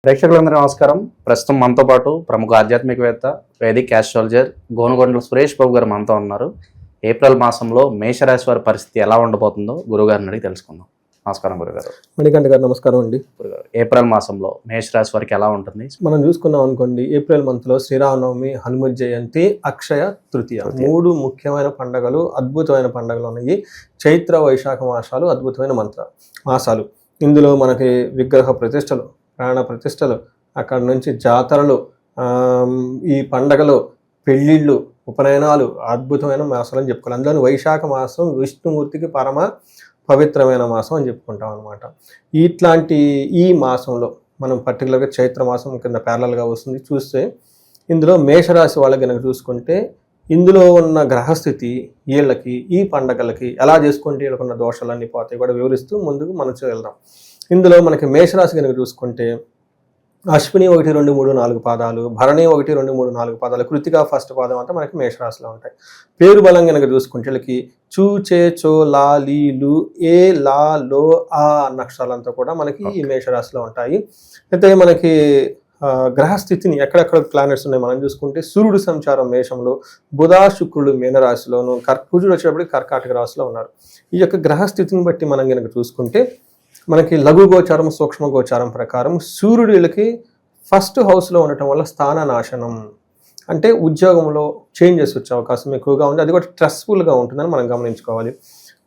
ప్రేక్షకులందరూ నమస్కారం. ప్రస్తుతం మనతో పాటు ప్రముఖ ఆధ్యాత్మికవేత్త, వేదిక్ ఆస్ట్రాలజర్ గోనుగొండల సురేష్ బాబు గారు మనతో ఉన్నారు. ఏప్రిల్ మాసంలో మేషరాశి వారి పరిస్థితి ఎలా ఉండబోతుందో గురుగారిని అడిగి తెలుసుకుందాం. నమస్కారం గురుగారు. మణికంఠ గారు నమస్కారం అండి. గురుగారు, ఏప్రిల్ మాసంలో మేషరాశి వారికి ఎలా ఉంటుంది? మనం చూసుకున్నాం అనుకోండి, ఏప్రిల్ మంత్లో శ్రీరామనవమి, హనుమత్ జయంతి, అక్షయ తృతీయ, మూడు ముఖ్యమైన పండుగలు, అద్భుతమైన పండుగలు ఉన్నాయి. చైత్ర వైశాఖ మాసాలు అద్భుతమైన మాసాలు. ఇందులో మనకి విగ్రహ ప్రతిష్టలు, ప్రాణ ప్రతిష్టలు, అక్కడ నుంచి జాతరలు, ఈ పండగలు, పెళ్ళిళ్ళు, ఉపనయనాలు అద్భుతమైన మాసాలు అని చెప్పుకోవాలి. అందులో వైశాఖ మాసం విష్ణుమూర్తికి పరమ పవిత్రమైన మాసం అని చెప్పుకుంటాం అనమాట. ఇట్లాంటి ఈ మాసంలో మనం పర్టికులర్గా చైత్ర మాసం కింద ప్యారలల్గా వస్తుంది. చూస్తే ఇందులో మేషరాశి వాళ్ళకి కనుక చూసుకుంటే ఇందులో ఉన్న గ్రహస్థితి వీళ్ళకి ఈ పండగలకి ఎలా చేసుకుంటే వీళ్ళకున్న దోషాలన్నీ పోతాయి కూడా వివరిస్తూ ముందుకు మనం వెళ్దాం. ఇందులో మనకి మేషరాశి కనుక చూసుకుంటే అశ్విని 1, 2, 3, 4 పాదాలు, భరణి 1, 2, 3, 4 పాదాలు, కృతిక ఫస్ట్ పాదం అంతా మనకి మేషరాశిలో ఉంటాయి. పేరు బలం కనుక చూసుకుంటే వీళ్ళకి చూ, చే, చో, లా, లీ, లు, ఏ, లా, లో, ఆ అక్షరాలంతా కూడా మనకి ఈ మేషరాశిలో ఉంటాయి. అయితే మనకి గ్రహస్థితిని ఎక్కడెక్కడ ప్లానెట్స్ ఉన్నాయి మనం చూసుకుంటే సూర్యుడు సంచారం మేషంలో, బుధ శుక్రుడు మీనరాశిలోను, కుజుడు వచ్చేటప్పటికి కర్కాటక రాశిలో ఉన్నారు. ఈ యొక్క గ్రహస్థితిని బట్టి మనం కనుక చూసుకుంటే మనకి లఘు గోచారం, సూక్ష్మ గోచారం ప్రకారం సూర్యుడు వీళ్ళకి ఫస్ట్ హౌస్లో ఉండటం వల్ల స్థాన నాశనం, అంటే ఉద్యోగంలో చేంజెస్ వచ్చే అవకాశం ఎక్కువగా ఉంది. అది కూడా స్ట్రెస్ఫుల్గా ఉంటుందని మనం గమనించుకోవాలి.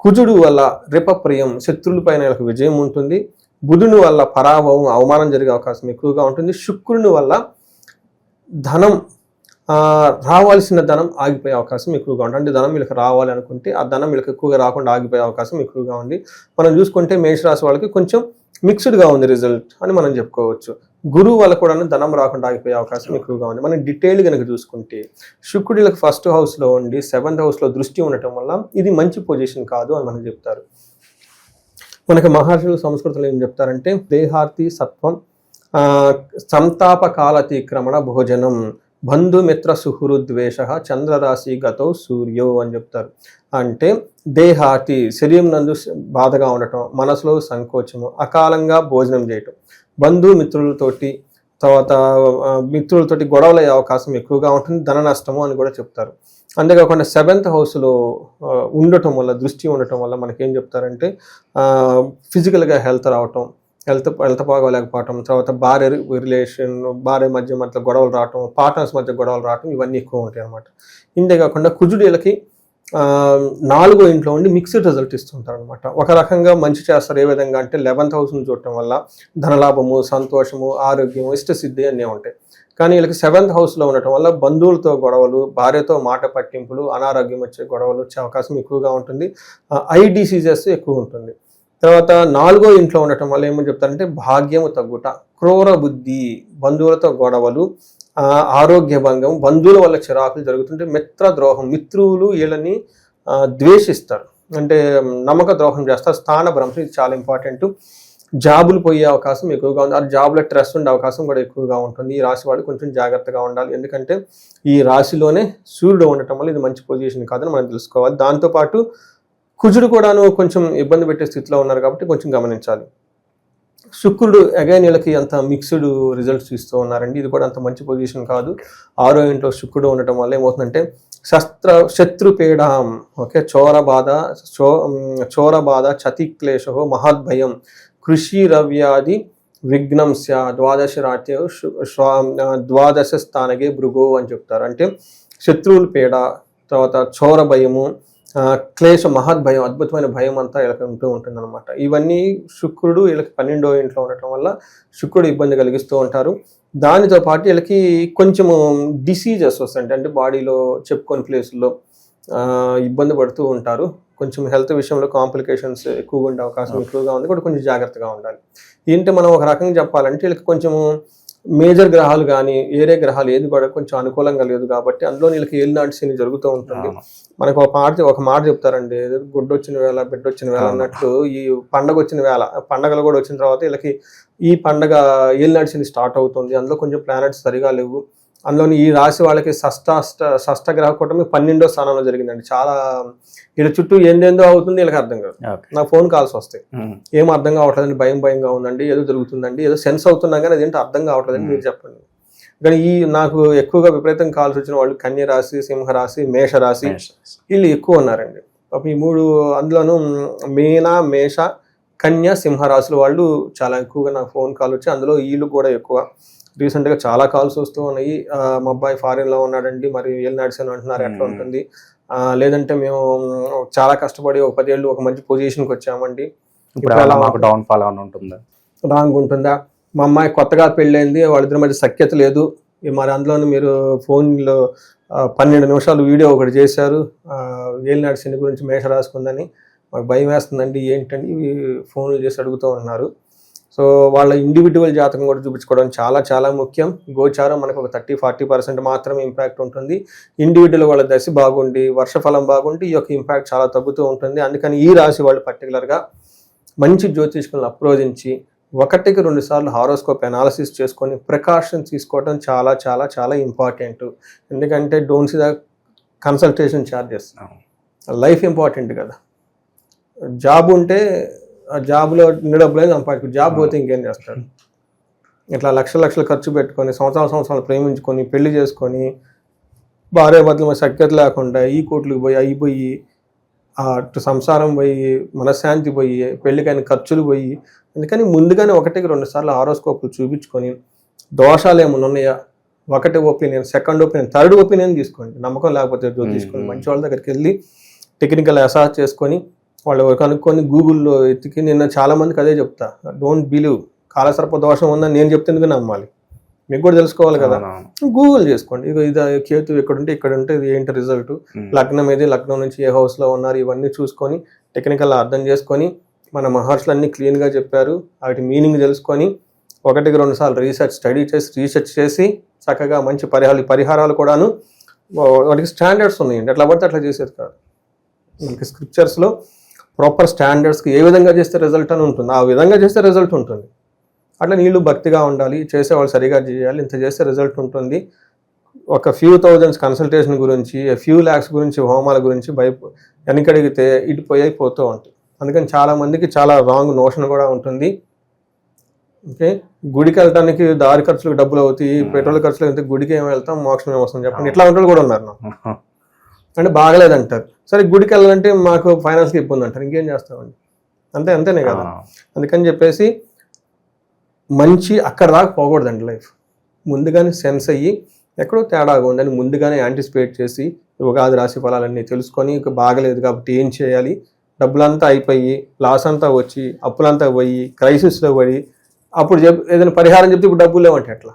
కుజుడు వల్ల రిపప్రియం, శత్రువుల పైన వీళ్ళకి విజయం ఉంటుంది. బుధుని వల్ల పరాభవం, అవమానం జరిగే అవకాశం ఎక్కువగా ఉంటుంది. శుక్రుని వల్ల ధనం, రావాల్సిన ధనం ఆగిపోయే అవకాశం ఎక్కువగా ఉంటుంది. అంటే ధనం వీళ్ళకి రావాలి అనుకుంటే ఆ ధనం వీళ్ళకి ఎక్కువగా రాకుండా ఆగిపోయే అవకాశం ఎక్కువగా ఉంది. మనం చూసుకుంటే మేషరాశి వాళ్ళకి కొంచెం మిక్స్డ్గా ఉంది రిజల్ట్ అని మనం చెప్పుకోవచ్చు. గురువు వల్ల కూడా ధనం రాకుండా ఆగిపోయే అవకాశం ఎక్కువగా ఉంది. మనం డీటెయిల్ కనుక చూసుకుంటే శుక్రుడికి ఫస్ట్ హౌస్లో ఉండి 7th హౌస్లో దృష్టి ఉండటం వల్ల ఇది మంచి పొజిషన్ కాదు అని మనం చెప్తారు. మనకి మహర్షులు సంస్కృతంలో ఏం చెప్తారంటే దేహార్తి సత్వం, సంతాపకాలతిక్రమణ భోజనం, బంధుమిత్ర సుహృద్వేష, చంద్రరాశి గతో సూర్యో అని చెప్తారు. అంటే దేహాతి శరీరం నందు బాధగా ఉండటం, మనసులో సంకోచము, అకాలంగా భోజనం చేయటం, బంధుమిత్రులతోటి తర్వాత మిత్రులతోటి గొడవలు అయ్యే అవకాశం ఎక్కువగా ఉంటుంది, ధన నష్టము అని కూడా చెప్తారు. అంతేకాకుండా 7th హౌస్లో ఉండటం వల్ల, దృష్టి ఉండటం వల్ల మనకేం చెప్తారంటే ఫిజికల్గా హెల్త్ రావటం, హెల్త్ బాగోలేకపోవటం, తర్వాత భార్య మధ్య గొడవలు రావటం, పార్ట్నర్స్ మధ్య గొడవలు రావటం, ఇవన్నీ ఎక్కువ ఉంటాయి అన్నమాట. ఇంతేకాకుండా కుజుడు వీళ్ళకి 4వ ఇంట్లో ఉండి మిక్స్డ్ రిజల్ట్ ఇస్తుంటారు అనమాట. ఒక రకంగా మంచి చేస్తారు. ఏ విధంగా అంటే 11th హౌస్ని చూడటం వల్ల ధనలాభము, సంతోషము, ఆరోగ్యము, ఇష్టసిద్ధి అన్నీ ఉంటాయి. కానీ వీళ్ళకి 7th హౌస్లో ఉండటం వల్ల బంధువులతో గొడవలు, భార్యతో మాట పట్టింపులు, అనారోగ్యం వచ్చే గొడవలు వచ్చే అవకాశం ఎక్కువగా ఉంటుంది. ఐ డిసీజెస్ ఎక్కువ ఉంటుంది. తర్వాత 4వ ఇంట్లో ఉండటం వల్ల ఏమని చెప్తారంటే భాగ్యము తగ్గుట, క్రూర బుద్ధి, బంధువులతో గొడవలు, ఆరోగ్య భంగం, బంధువుల వల్ల చిరాకులు జరుగుతుంటే మిత్ర ద్రోహం, మిత్రులు వీళ్ళని ద్వేషిస్తారు, అంటే నమ్మక ద్రోహం చేస్తారు. స్థాన భ్రంశం, ఇది చాలా ఇంపార్టెంట్. జాబులు పోయే అవకాశం ఎక్కువగా ఉంది. ఆ జాబ్లో స్ట్రెస్ ఉండే అవకాశం కూడా ఎక్కువగా ఉంటుంది. ఈ రాశి వాళ్ళు కొంచెం జాగ్రత్తగా ఉండాలి. ఎందుకంటే ఈ రాశిలోనే సూర్యుడు ఉండటం వల్ల ఇది మంచి పొజిషన్ కాదని మనం తెలుసుకోవాలి. దాంతోపాటు కుజుడు కూడాను కొంచెం ఇబ్బంది పెట్టే స్థితిలో ఉన్నారు కాబట్టి కొంచెం గమనించాలి. శుక్రుడు అగైన్ వీళ్ళకి అంత మిక్స్డ్ రిజల్ట్స్ ఇస్తూ ఉన్నారండి. ఇది కూడా అంత మంచి పొజిషన్ కాదు. 6వ ఇంట్లో శుక్రుడు ఉండటం వల్ల ఏమవుతుందంటే శత్రుపీడాం, ఓకే, చోరబాధ, చతిక్లేశో, మహద్భయం, కృషి రవ్యాది విఘ్నం స్యా, ద్వాదశ స్థానగే భృగో అని చెప్తారు. అంటే శత్రువుల పీడ, తర్వాత చోర భయము, క్లేశ, మహద్భయం, అద్భుతమైన భయం అంతా వీళ్ళకి ఉంటూ ఉంటుంది అనమాట. ఇవన్నీ శుక్రుడు వీళ్ళకి 12వ ఇంట్లో ఉండటం వల్ల శుక్రుడు ఇబ్బంది కలిగిస్తూ ఉంటారు. దానితో పాటు వీళ్ళకి కొంచెము డిసీజెస్ వస్తాయి, అంటే బాడీలో చెప్పుకొని ప్లేసుల్లో ఇబ్బంది పడుతూ ఉంటారు. కొంచెం హెల్త్ విషయంలో కాంప్లికేషన్స్ ఎక్కువగా ఉండే అవకాశం ఎక్కువగా ఉంది, కూడా కొంచెం జాగ్రత్తగా ఉండాలి. ఏంటంటే మనం ఒక రకంగా చెప్పాలంటే వీళ్ళకి కొంచెము మేజర్ గ్రహాలు కానీ ఏరే గ్రహాలు ఏది కూడా కొంచెం అనుకూలంగా లేదు కాబట్టి అందులో వీళ్ళకి ఏలినాటి శని జరుగుతూ ఉంటుంది. మనకు ఒక మాట చెప్తారండి, గుడ్డొచ్చిన వేళ బిడ్డొచ్చిన వేళ అన్నట్లు ఈ పండగ వచ్చిన వేళ, పండగలు కూడా వచ్చిన తర్వాత వీళ్ళకి ఈ పండగ ఏలినాటి శని స్టార్ట్ అవుతుంది. అందులో కొంచెం ప్లానెట్స్ సరిగా లేవు, అందులోని ఈ రాశి వాళ్ళకి షష్ఠ గ్రహ కూటమి 12వ స్థానంలో జరిగిందండి. చాలా వీళ్ళ చుట్టూ ఏందేందో అవుతుంది, వీళ్ళకి అర్థం కాదు. నాకు ఫోన్ కాల్స్ వస్తాయి, ఏం అర్థం కావట్లేదండి, భయంగా ఉందండి, ఏదో జరుగుతుందండి, ఏదో సెన్స్ అవుతున్నా కానీ అదేంటో అర్థం కావట్లేదని మీరు చెప్పండి. కానీ నాకు ఎక్కువగా విపరీతం కాల్స్ వచ్చిన వాళ్ళు కన్య రాశి, సింహరాశి, మేషరాశి, వీళ్ళు ఎక్కువ ఉన్నారండి. పాపం ఈ 3 అందులోనూ మీన, మేష, కన్య, సింహరాశుల వాళ్ళు చాలా ఎక్కువగా నాకు ఫోన్ కాల్ వచ్చి అందులో వీళ్ళు కూడా ఎక్కువ. రీసెంట్గా చాలా కాల్స్ వస్తూ ఉన్నాయి. మా అబ్బాయి ఫారిన్లో ఉన్నాడండి, మరి ఏలినాడ్స్ అని అంటున్నారు, ఎట్లా ఉంటుంది, లేదంటే మేము చాలా కష్టపడి ఒక 10 ఏళ్ళు ఒక మంచి పొజిషన్కి వచ్చామండి, రాంగ్ ఉంటుందా, మా అమ్మాయి కొత్తగా పెళ్ళైంది, వాళ్ళిద్దరి మధ్య సఖ్యత లేదు, మరి అందులోనే మీరు ఫోన్లో 12 నిమిషాలు వీడియో ఒకటి చేశారు ఏలినాడు శని గురించి మేషరాశికుందని, మాకు భయం వేస్తుందండి, ఏంటండి ఫోన్లు చేసి అడుగుతూ ఉన్నారు. సో వాళ్ళ ఇండివిజువల్ జాతకం కూడా చూపించుకోవడం చాలా చాలా ముఖ్యం. గోచారం మనకు ఒక 30-40% మాత్రమే ఇంపాక్ట్ ఉంటుంది. ఇండివిజువల్ వాళ్ళ దశ బాగుండి, వర్షఫలం బాగుండి, ఈ యొక్క ఇంపాక్ట్ చాలా తగ్గుతూ ఉంటుంది. అందుకని ఈ రాశి వాళ్ళు పర్టికులర్గా మంచి జ్యోతిష్కులను అప్రోచించి 1-2 సార్లు హారోస్కోప్ అనాలిసిస్ చేసుకొని ప్రికాషన్స్ తీసుకోవడం చాలా చాలా చాలా ఇంపార్టెంట్. ఎందుకంటే don't see the consultation charges. Life important కదా. జాబ్ ఉంటే ఆ జాబ్లో ఇన్ని డబ్బులే సంపాదించు, జాబ్ పోతే ఇంకేం చేస్తాడు. ఇట్లా లక్షలు ఖర్చు పెట్టుకొని సంవత్సరాలు ప్రేమించుకొని పెళ్లి చేసుకొని భార్యాభర్తల సఖ్యత లేకుండా ఈ కోట్లకు పోయి అయిపోయి అటు సంసారం పోయి మనశ్శాంతి పోయి పెళ్లికైన ఖర్చులు పోయి, అందుకని ముందుగానే 1-2 సార్లు హారోస్కోప్లు చూపించుకొని దోషాలు ఏమైనా ఉన్నాయా, 1 opinion, 2nd opinion, 3rd opinion తీసుకోండి. నమ్మకం లేకపోతే తీసుకొని మంచి వాళ్ళ దగ్గరికి వెళ్ళి టెక్నికల్ అసాస్ చేసుకొని వాళ్ళు కనుక్కొని గూగుల్లో ఎత్తికి, నిన్న చాలా మందికి అదే చెప్తా, డోంట్ బిలీవ్, కాలసర్ప దోషం ఉందని నేను చెప్తేందుకు నమ్మాలి, మీకు కూడా తెలుసుకోవాలి కదా. గూగుల్ చేసుకోండి, ఇది కేతు ఎక్కడుంటే ఇక్కడ ఉంటే ఇది ఏంటి రిజల్ట్, లగ్నం ఏది, లగ్నం నుంచి ఏ హౌస్లో ఉన్నారు, ఇవన్నీ చూసుకొని టెక్నికల్ అర్థం చేసుకొని మన మహర్షులన్నీ క్లీన్గా చెప్పారు, వాటి మీనింగ్ తెలుసుకొని 1-2 సార్లు రీసెర్చ్ చేసి చక్కగా మంచి పరిహారాలు కూడాను, వాటికి స్టాండర్డ్స్ ఉన్నాయండి. అట్లా పడితే అట్లా చేసేది కాదు. మనకి స్క్రిప్చర్స్లో ప్రాపర్ స్టాండర్డ్స్కి ఏ విధంగా చేస్తే రిజల్ట్ అని ఉంటుంది, ఆ విధంగా చేస్తే రిజల్ట్ ఉంటుంది. అట్లా నీళ్ళు భక్తిగా ఉండాలి, చేసేవాళ్ళు సరిగా చేయాలి, ఇంత చేస్తే రిజల్ట్ ఉంటుంది. ఒక few thousands కన్సల్టేషన్ గురించి, few lakhs గురించి, హోమాల గురించి వెనకడిగితే పోతూ ఉంటాయి. అందుకని చాలా మందికి చాలా రాంగ్ నోషన్ కూడా ఉంటుంది. ఓకే, గుడికి వెళ్ళడానికి దారి ఖర్చులకు డబ్బులు అవుతాయి, పెట్రోల్ ఖర్చులు అయితే గుడికి ఏమి వెళ్తాం, మోక్షం ఏమొస్తుంది చెప్పండి, ఇట్లా వాళ్ళు కూడా ఉన్నారు. అంటే బాగలేదంటారు, సరే గుడికి వెళ్ళాలంటే మాకు ఫైనాన్స్కి ఇబ్బంది అంటారు, ఇంకేం చేస్తామండి, అంతేనే కదా. అందుకని చెప్పేసి మంచి అక్కడ దాకా పోకూడదండి లైఫ్. ముందుగానే సెన్స్ అయ్యి ఎక్కడో తేడాగా ఉందని ముందుగానే యాంటిసిపేట్ చేసి ఉగాది రాశి ఫలాలన్నీ తెలుసుకొని ఇక బాగలేదు కాబట్టి ఏం చేయాలి, డబ్బులంతా అయిపోయి లాస్ అంతా వచ్చి అప్పులంతా పోయి క్రైసిస్లో పడి అప్పుడు ఏదైనా పరిహారం చెప్తే ఇప్పుడు డబ్బులు లేవంటే ఎట్లా.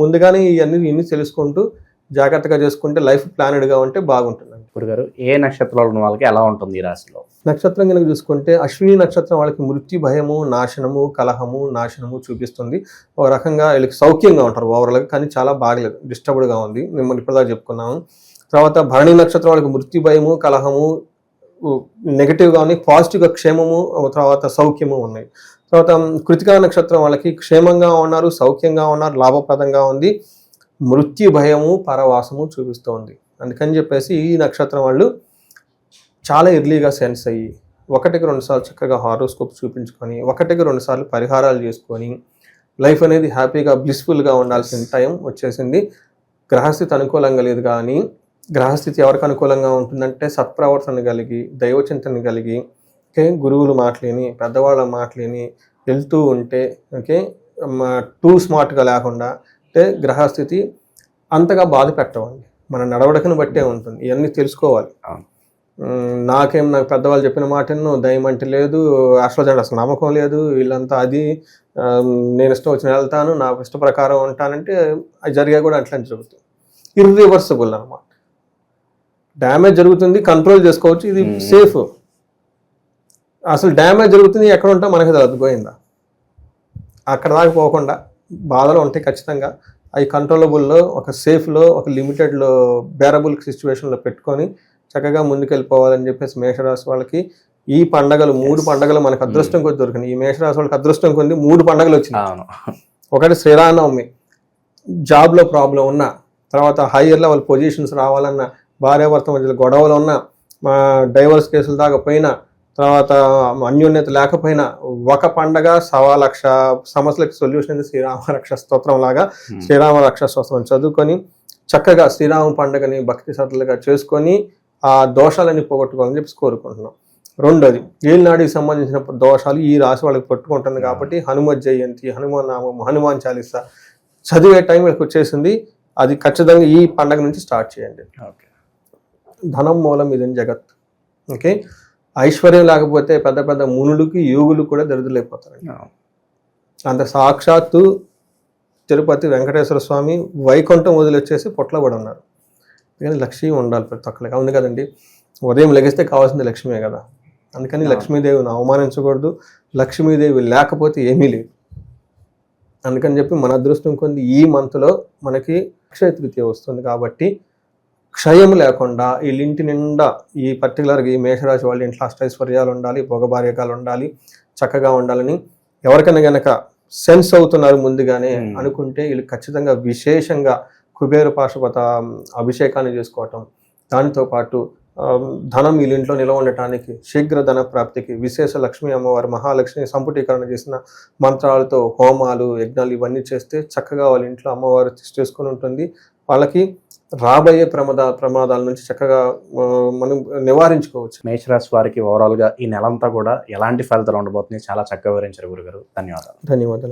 ముందుగానే ఇవన్నీ తెలుసుకుంటూ జాగ్రత్తగా చేసుకుంటే లైఫ్ ప్లానెడ్గా ఉంటే బాగుంటుంది. గురుగారు, ఏ నక్షత్రాలు ఉన్న వాళ్ళకి ఎలా ఉంటుంది ఈ రాశిలో? నక్షత్రం కనుక చూసుకుంటే అశ్విని నక్షత్రం వాళ్ళకి మృత్యు, భయము, నాశనము, కలహము, నాశనము చూపిస్తుంది. ఒక రకంగా వీళ్ళకి సౌఖ్యంగా ఉంటారు ఓవరాల్గా, కానీ చాలా బాగలేదు, డిస్టర్బ్డ్గా ఉంది, మిమ్మల్ని ఇప్పటిదాకా చెప్పుకున్నాము. తర్వాత భరణి నక్షత్రం వాళ్ళకి మృత్యు, భయము, కలహము నెగిటివ్గా ఉన్నాయి, పాజిటివ్గా క్షేమము, తర్వాత సౌఖ్యము ఉన్నాయి. తర్వాత కృతికా నక్షత్రం వాళ్ళకి క్షేమంగా ఉన్నారు, సౌఖ్యంగా ఉన్నారు, లాభప్రదంగా ఉంది, మృత్యు, భయము, పరవాసము చూపిస్తోంది. అందుకని చెప్పేసి ఈ నక్షత్రం వాళ్ళు చాలా ఎర్లీగా సెన్స్ అయ్యి 1-2 సార్లు చక్కగా హారోస్కోప్ చూపించుకొని 1-2 సార్లు పరిహారాలు చేసుకొని లైఫ్ అనేది హ్యాపీగా బ్లిస్ఫుల్గా ఉండాల్సిన టైం వచ్చేసింది. గ్రహస్థితి అనుకూలంగా లేదు, కానీ గ్రహస్థితి ఎవరికి అనుకూలంగా ఉంటుందంటే సత్ప్రవర్తన కలిగి, దైవచింతన కలిగి, ఓకే, గురువులు మాటలేని, పెద్దవాళ్ళ మాటలేని వెళ్తూ ఉంటే, ఓకే, టూ స్మార్ట్గా లేకుండా, అంటే గ్రహస్థితి అంతగా బాధ పెట్టవండి, మన నడవడికను బట్టే ఉంటుంది. ఇవన్నీ తెలుసుకోవాలి. నాకు పెద్దవాళ్ళు చెప్పిన మాటను దయ్యం అంటే లేదు, ఆస్ట్రాలజీ అసలు నమ్మకం లేదు, వీళ్ళంతా అది నేను ఇష్టం వచ్చిన వెళ్తాను, నా ఇష్ట ప్రకారం ఉంటానంటే అది జరిగా కూడా అట్లా జరుగుతుంది. ఇర్రివర్సిబుల్ అనమాట. డ్యామేజ్ జరుగుతుంది, కంట్రోల్ చేసుకోవచ్చు, ఇది సేఫ్. అసలు డ్యామేజ్ జరుగుతుంది ఎక్కడ ఉంటా మనకి తెలియదు, పోయిందా అక్కడ దాకా పోకుండా బాధలు ఉంటాయి ఖచ్చితంగా. అవి కంట్రోలబుల్లో, ఒక సేఫ్లో, ఒక లిమిటెడ్లో, బేరబుల్ సిచ్యువేషన్లో పెట్టుకొని చక్కగా ముందుకెళ్ళిపోవాలని చెప్పేసి మేషరాశి వాళ్ళకి ఈ పండగలు 3 పండగలు మనకు అదృష్టం కొద్ది దొరికినాయి. ఈ మేషరాశి వాళ్ళకి అదృష్టం కొద్ది 3 పండగలు వచ్చినాయి. ఒకటి శ్రీరామనవమి, జాబ్లో ప్రాబ్లం ఉన్నా తర్వాత హైయర్ లెవెల్ పొజిషన్స్ రావాలన్నా, భార్యాభర్త మధ్యలో గొడవలు ఉన్న, డైవర్స్ కేసులు దాకా పోయినా, తర్వాత అన్యోన్యత లేకపోయినా, ఒక పండగ 1,00,000 సమస్యలకు సొల్యూషన్ అనేది శ్రీరామ రక్ష స్తోత్రం లాగా శ్రీరామ రక్ష స్తోత్రం చదువుకొని చక్కగా శ్రీరామ పండుగని భక్తి శ్రద్ధలుగా చేసుకొని ఆ దోషాలని పోగొట్టుకోవాలని చెప్పి కోరుకుంటున్నాం. రెండోది, ఏలినాడికి సంబంధించిన దోషాలు ఈ రాశి వాళ్ళకి పట్టుకుంటుంది కాబట్టి హనుమత్ జయంతి, హనుమాన్ నామం, హనుమాన్ చాలీసా చదివే టైం వీళ్ళకి వచ్చేసింది. అది ఖచ్చితంగా ఈ పండగ నుంచి స్టార్ట్ చేయండి. ఓకే. ధనం మూలం ఇదని జగత్. ఓకే, ఐశ్వర్యం లేకపోతే పెద్ద పెద్ద మునులకి యోగులు కూడా దరిద్రులైపోతారండి. అంత సాక్షాత్తు తిరుపతి వెంకటేశ్వర స్వామి వైకుంఠం వదిలేసి పొట్ల పడి ఉన్నారు. కానీ లక్ష్మి ఉండాలి ప్రతి ఒక్కరికి. అవును కదండి, ఉదయం లెగిస్తే కావాల్సింది లక్ష్మే కదా. అందుకని లక్ష్మీదేవిని అవమానించకూడదు. లక్ష్మీదేవి లేకపోతే ఏమీ లేదు. అందుకని చెప్పి మన అదృష్టం కొంది ఈ మంత్లో మనకి అక్షయ తృతీయ వస్తుంది కాబట్టి క్షయం లేకుండా వీళ్ళింటి నిండా ఈ పర్టికులర్గా ఈ మేషరాశి వాళ్ళ ఇంట్లో అష్టైశ్వర్యాలు ఉండాలి, భోగభార్యకాలు ఉండాలి, చక్కగా ఉండాలని ఎవరికైనా గనక సెన్స్ అవుతున్నారు ముందుగానే అనుకుంటే వీళ్ళు ఖచ్చితంగా విశేషంగా కుబేర పాశుపత అభిషేకాన్ని చేసుకోవటం, దానితో పాటు ధనం వీళ్ళింట్లో నిలవ ఉండటానికి, శీఘ్ర ధన ప్రాప్తికి, విశేష లక్ష్మీ అమ్మవారి మహాలక్ష్మి సంపుటీకరణ చేసిన మంత్రాలతో హోమాలు, యజ్ఞాలు ఇవన్నీ చేస్తే చక్కగా వాళ్ళ ఇంట్లో అమ్మవారు చేసుకొని ఉంటుంది. వాళ్ళకి రాబోయే ప్రమాదాల నుంచి చక్కగా మనం నివారించుకోవచ్చు. మేషరాశి వారికి ఓవరాల్గా ఈ నెలంతా కూడా ఎలాంటి ఫలితాలు ఉండబోతున్నాయి చాలా చక్కగా వివరించారు గురుగారు. ధన్యవాదాలు. ధన్యవాదాలు.